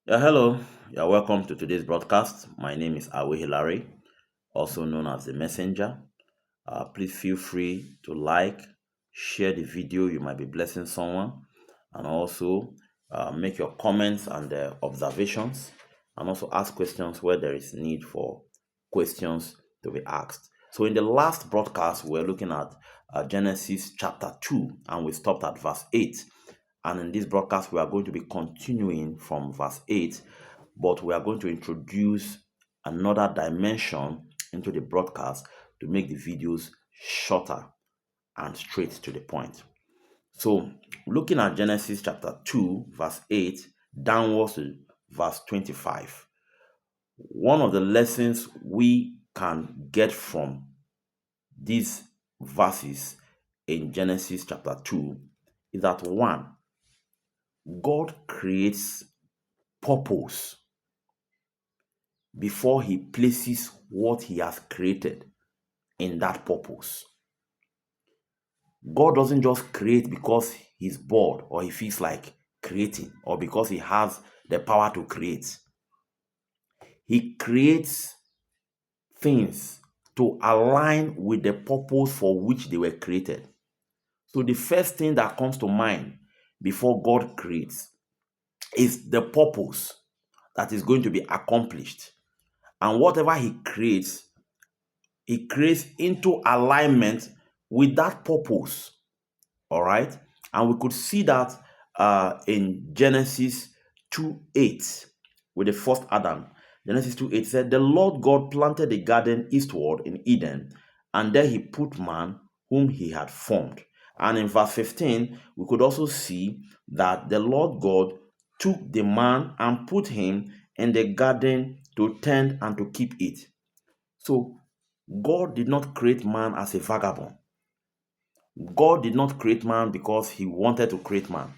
Yeah, hello. Yeah, welcome to today's broadcast. My name is Awe Hilary, also known as the Messenger. Please feel free to like, share the video. You might be blessing someone, and also make your comments and observations, and also ask questions where there is need for questions to be asked. So, in the last broadcast, we are looking at Genesis chapter 2, and we stopped at verse 8. And in this broadcast, we are going to be continuing from verse 8, but we are going to introduce another dimension into the broadcast to make the videos shorter and straight to the point. So, looking at Genesis chapter 2, verse 8, downwards to verse 25, one of the lessons we can get from these verses in Genesis chapter 2 is that one, God creates purpose before he places what he has created in that purpose. God doesn't just create because he's bored or he feels like creating or because he has the power to create. He creates things to align with the purpose for which they were created. So the first thing that comes to mind before God creates is the purpose that is going to be accomplished. And whatever he creates into alignment with that purpose. All right. And we could see that in Genesis 2:8 with the first Adam. Genesis 2:8 said, "The Lord God planted a garden eastward in Eden, and there he put man whom he had formed." And in verse 15, we could also see that the Lord God took the man and put him in the garden to tend and to keep it. So God did not create man as a vagabond. God did not create man because he wanted to create man.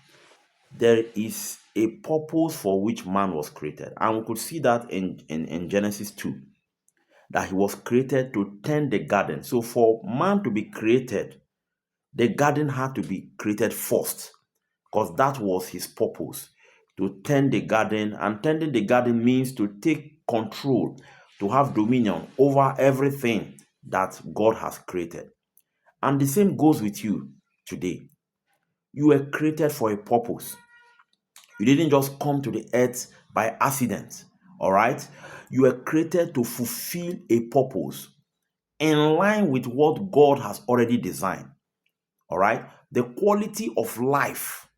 There is a purpose for which man was created. And we could see that in Genesis 2, that he was created to tend the garden. So for man to be created, the garden had to be created first because that was his purpose, to tend the garden. And tending the garden means to take control, to have dominion over everything that God has created. And the same goes with you today. You were created for a purpose. You didn't just come to the earth by accident. All right? You were created to fulfill a purpose in line with what God has already designed. All right? The quality of life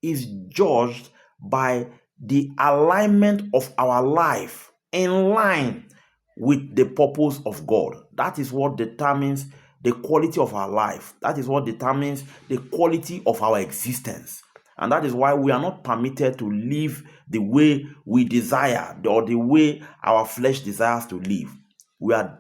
is judged by the alignment of our life in line with the purpose of God. That is what determines the quality of our life. That is what determines the quality of our existence. And that is why we are not permitted to live the way we desire or the way our flesh desires to live. We are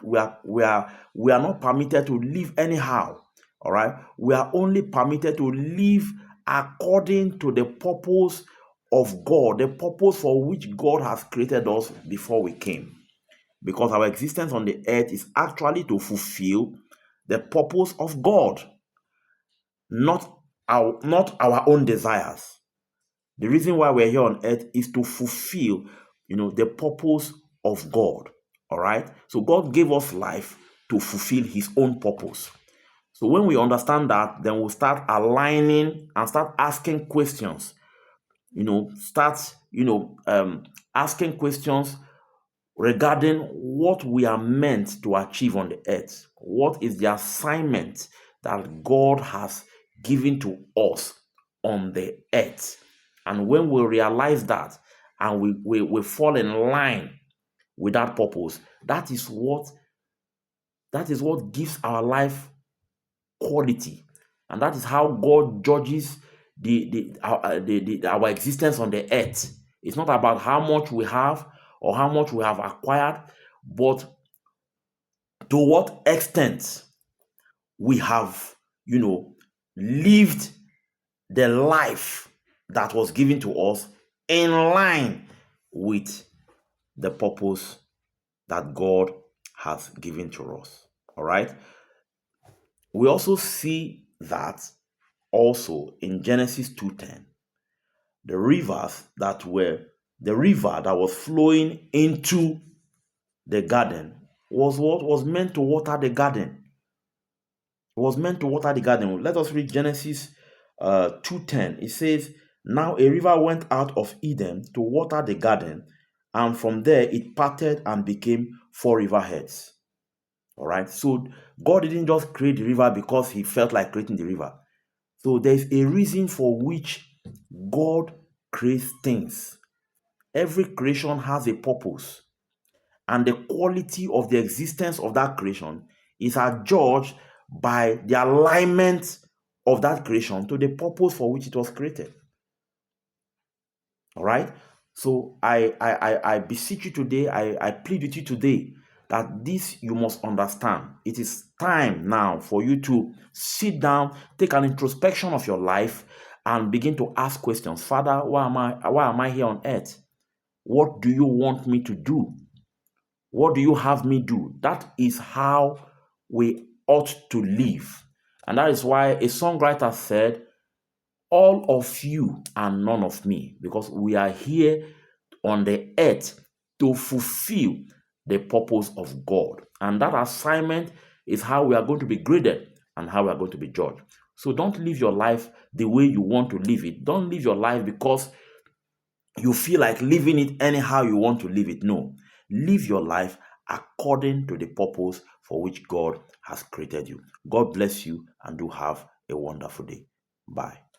not permitted to live anyhow. All right. We are only permitted to live according to the purpose of God, the purpose for which God has created us before we came. Because our existence on the earth is actually to fulfill the purpose of God, not our own desires. The reason why we're here on earth is to fulfill, the purpose of God. All right. So God gave us life to fulfill his own purpose. So when we understand that, then we'll start aligning and start asking questions. Start, asking questions regarding what we are meant to achieve on the earth. What is the assignment that God has given to us on the earth? And when we realize that and we fall in line with that purpose, that is what gives our life quality. And that is how God judges our existence on the earth. It's not about how much we have or how much we have acquired, but to what extent we have, lived the life that was given to us in line with the purpose that God has given to us. All right. We also see that also in Genesis 2:10, the rivers that were the river that was flowing into the garden was what was meant to water the garden. It was meant to water the garden. Let us read Genesis 2:10. It says, "Now a river went out of Eden to water the garden, and from there it parted and became 4 riverheads." All right. So God didn't just create the river because he felt like creating the river. So there's a reason for which God creates things. Every creation has a purpose, and the quality of the existence of that creation is adjudged by the alignment of that creation to the purpose for which it was created. All right. So I beseech you today, I plead with you today that this you must understand. It is time now for you to sit down, take an introspection of your life, and begin to ask questions. Father, why am I here on earth? What do you want me to do? What do you have me do? That is how we ought to live. And that is why a songwriter said, all of you and none of me, because we are here on the earth to fulfill the purpose of God. And that assignment is how we are going to be graded and how we are going to be judged. So don't live your life the way you want to live it. Don't live your life because you feel like living it anyhow you want to live it. No. Live your life according to the purpose for which God has created you. God bless you and do have a wonderful day. Bye.